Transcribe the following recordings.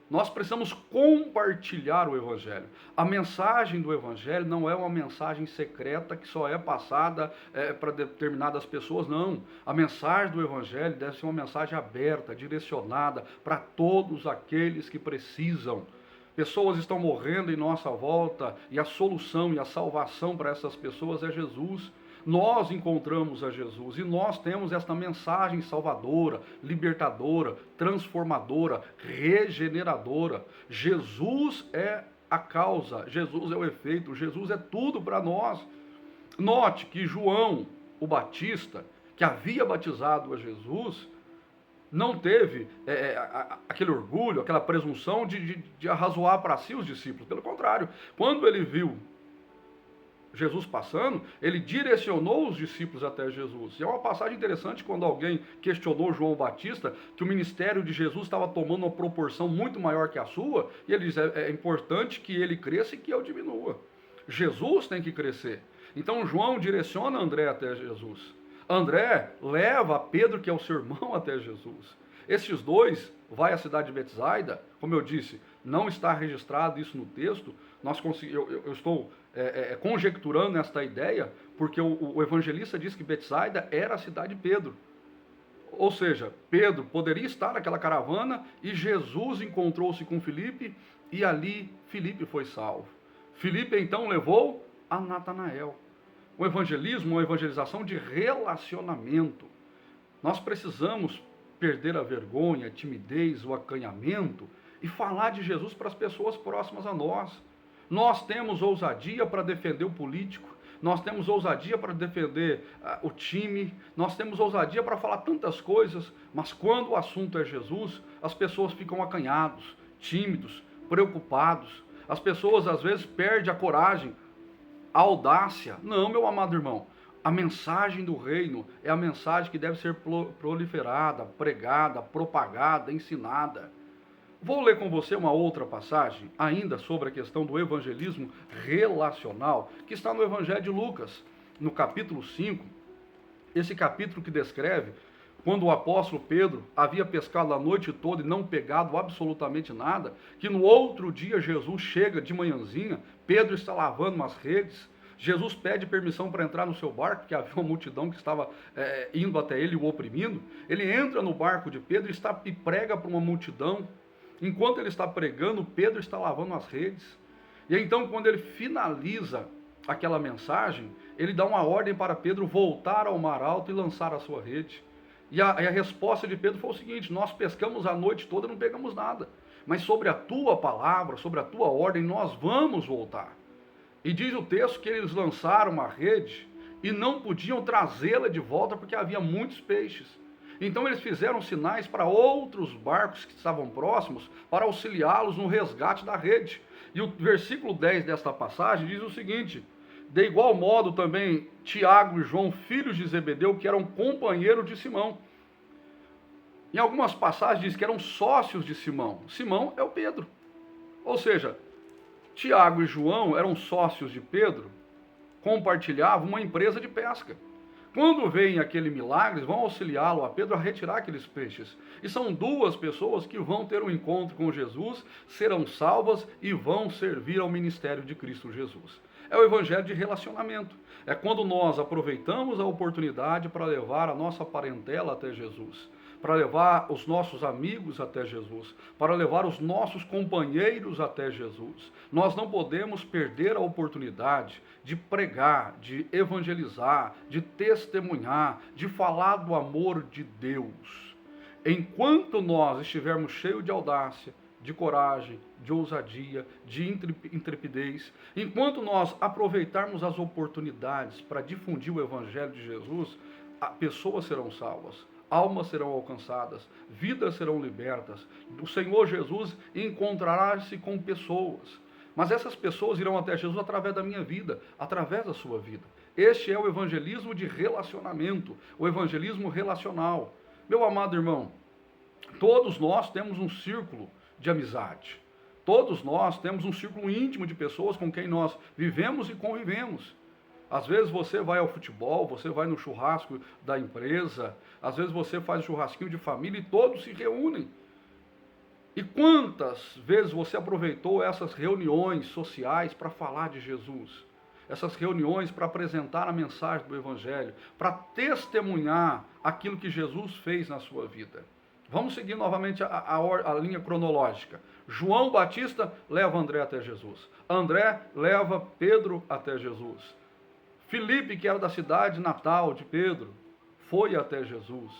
Nós precisamos compartilhar o Evangelho. A mensagem do Evangelho não é uma mensagem secreta que só é passada para determinadas pessoas, não. A mensagem do Evangelho deve ser uma mensagem aberta, direcionada para todos aqueles que precisam. Pessoas estão morrendo em nossa volta e a solução e a salvação para essas pessoas é Jesus. Nós encontramos a Jesus e nós temos esta mensagem salvadora, libertadora, transformadora, regeneradora. Jesus é a causa, Jesus é o efeito, Jesus é tudo para nós. Note que João, o Batista, que havia batizado a Jesus, não teve aquele orgulho, aquela presunção de arrazoar para si os discípulos. Pelo contrário, quando ele viu Jesus passando, ele direcionou os discípulos até Jesus. E é uma passagem interessante quando alguém questionou João Batista, que o ministério de Jesus estava tomando uma proporção muito maior que a sua, e ele diz, é importante que ele cresça e que eu diminua. Jesus tem que crescer. Então João direciona André até Jesus. André leva Pedro, que é o seu irmão, até Jesus. Esses dois vai à cidade de Betsaida, como eu disse, não está registrado isso no texto, eu estou conjecturando esta ideia, porque o evangelista diz que Betsaida era a cidade de Pedro. Ou seja, Pedro poderia estar naquela caravana e Jesus encontrou-se com Filipe e ali Filipe foi salvo. Filipe então levou a Natanael. O evangelismo é uma evangelização de relacionamento. Nós precisamos perder a vergonha, a timidez, o acanhamento e falar de Jesus para as pessoas próximas a nós. Nós temos ousadia para defender o político, nós temos ousadia para defender o time, nós temos ousadia para falar tantas coisas, mas quando o assunto é Jesus, as pessoas ficam acanhados, tímidos, preocupados. As pessoas às vezes perdem a coragem, a audácia. Não, meu amado irmão, a mensagem do reino é a mensagem que deve ser proliferada, pregada, propagada, ensinada. Vou ler com você uma outra passagem, ainda sobre a questão do evangelismo relacional, que está no Evangelho de Lucas, no capítulo 5, esse capítulo que descreve quando o apóstolo Pedro havia pescado a noite toda e não pegado absolutamente nada, que no outro dia Jesus chega de manhãzinha, Pedro está lavando umas redes, Jesus pede permissão para entrar no seu barco, porque havia uma multidão que estava indo até ele e o oprimindo. Ele entra no barco de Pedro e prega para uma multidão. Enquanto ele está pregando, Pedro está lavando as redes. E então, quando ele finaliza aquela mensagem, ele dá uma ordem para Pedro voltar ao mar alto e lançar a sua rede. E a resposta de Pedro foi o seguinte: nós pescamos a noite toda e não pegamos nada, mas sobre a tua palavra, sobre a tua ordem, nós vamos voltar. E diz o texto que eles lançaram a rede e não podiam trazê-la de volta porque havia muitos peixes. Então eles fizeram sinais para outros barcos que estavam próximos para auxiliá-los no resgate da rede. E o versículo 10 desta passagem diz o seguinte: de igual modo também Tiago e João, filhos de Zebedeu, que eram companheiros de Simão. Em algumas passagens diz que eram sócios de Simão. Simão é o Pedro. Ou seja, Tiago e João eram sócios de Pedro, compartilhavam uma empresa de pesca. Quando veem aquele milagre, vão auxiliá-lo a Pedro a retirar aqueles peixes. E são duas pessoas que vão ter um encontro com Jesus, serão salvas e vão servir ao ministério de Cristo Jesus. É o evangelho de relacionamento. É quando nós aproveitamos a oportunidade para levar a nossa parentela até Jesus, para levar os nossos amigos até Jesus, para levar os nossos companheiros até Jesus. Nós não podemos perder a oportunidade de pregar, de evangelizar, de testemunhar, de falar do amor de Deus. Enquanto nós estivermos cheios de audácia, de coragem, de ousadia, de intrepidez, enquanto nós aproveitarmos as oportunidades para difundir o evangelho de Jesus, pessoas serão salvas. Almas serão alcançadas, vidas serão libertas. O Senhor Jesus encontrará-se com pessoas. Mas essas pessoas irão até Jesus através da minha vida, através da sua vida. Este é o evangelismo de relacionamento, o evangelismo relacional. Meu amado irmão, todos nós temos um círculo de amizade. Todos nós temos um círculo íntimo de pessoas com quem nós vivemos e convivemos. Às vezes você vai ao futebol, você vai no churrasco da empresa, às vezes você faz churrasquinho de família e todos se reúnem. E quantas vezes você aproveitou essas reuniões sociais para falar de Jesus? Essas reuniões para apresentar a mensagem do Evangelho, para testemunhar aquilo que Jesus fez na sua vida. Vamos seguir novamente a linha cronológica. João Batista leva André até Jesus. André leva Pedro até Jesus. Filipe, que era da cidade natal de Pedro, foi até Jesus.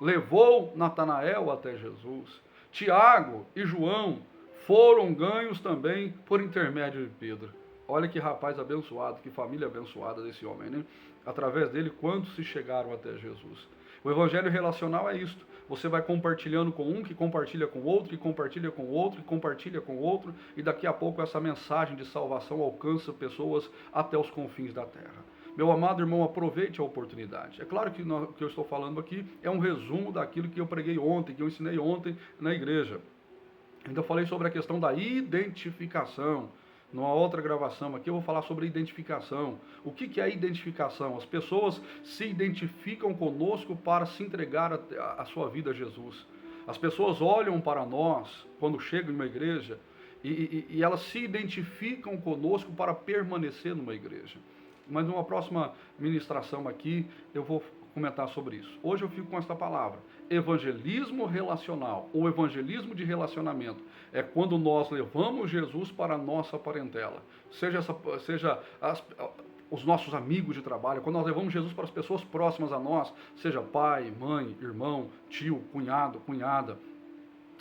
Levou Natanael até Jesus. Tiago e João foram ganhos também por intermédio de Pedro. Olha que rapaz abençoado, que família abençoada desse homem, né? Através dele, quantos se chegaram até Jesus? O evangelho relacional é isto. Você vai compartilhando com um, que compartilha com outro, que compartilha com outro, que compartilha com outro, e daqui a pouco essa mensagem de salvação alcança pessoas até os confins da terra. Meu amado irmão, aproveite a oportunidade. É claro que o que eu estou falando aqui é um resumo daquilo que eu preguei ontem, que eu ensinei ontem na igreja. Ainda falei sobre a questão da identificação. Numa outra gravação aqui eu vou falar sobre identificação. O que é identificação? As pessoas se identificam conosco para se entregar a sua vida a Jesus. As pessoas olham para nós quando chegam em uma igreja e elas se identificam conosco para permanecer numa igreja. Mas numa próxima ministração aqui eu vou comentar sobre isso. Hoje eu fico com esta palavra: evangelismo relacional, ou evangelismo de relacionamento. É quando nós levamos Jesus para a nossa parentela, seja os nossos amigos de trabalho, quando nós levamos Jesus para as pessoas próximas a nós, seja pai, mãe, irmão, tio, cunhado, cunhada,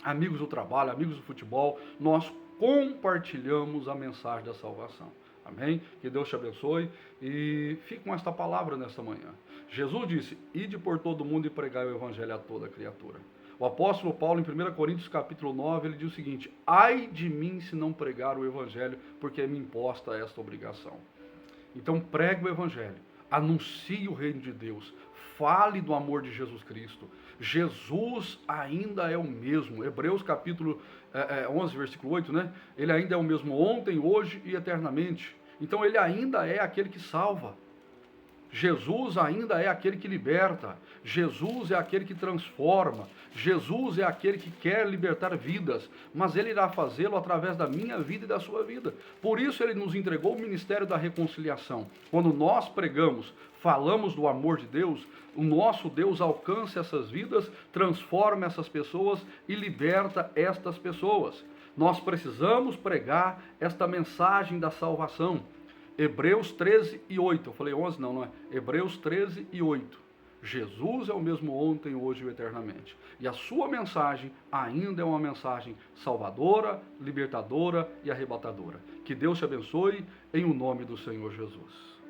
amigos do trabalho, amigos do futebol, nós compartilhamos a mensagem da salvação. Amém? Que Deus te abençoe e fique com esta palavra nesta manhã. Jesus disse: ide por todo mundo e pregai o evangelho a toda criatura. O apóstolo Paulo, em 1 Coríntios capítulo 9, ele diz o seguinte: ai de mim se não pregar o evangelho, porque me imposta esta obrigação. Então pregue o evangelho, anuncie o reino de Deus, fale do amor de Jesus Cristo. Jesus ainda é o mesmo. Hebreus capítulo 11, versículo 8, né? Ele ainda é o mesmo ontem, hoje e eternamente. Então ele ainda é aquele que salva. Jesus ainda é aquele que liberta. Jesus é aquele que transforma. Jesus é aquele que quer libertar vidas, mas ele irá fazê-lo através da minha vida e da sua vida. Por isso ele nos entregou o ministério da reconciliação. Quando nós pregamos, falamos do amor de Deus, o nosso Deus alcança essas vidas, transforma essas pessoas e liberta estas pessoas. Nós precisamos pregar esta mensagem da salvação. Hebreus 13 e 8, eu falei 11, não é? Hebreus 13 e 8. Jesus é o mesmo ontem, hoje e eternamente. E a sua mensagem ainda é uma mensagem salvadora, libertadora e arrebatadora. Que Deus te abençoe em o nome do Senhor Jesus.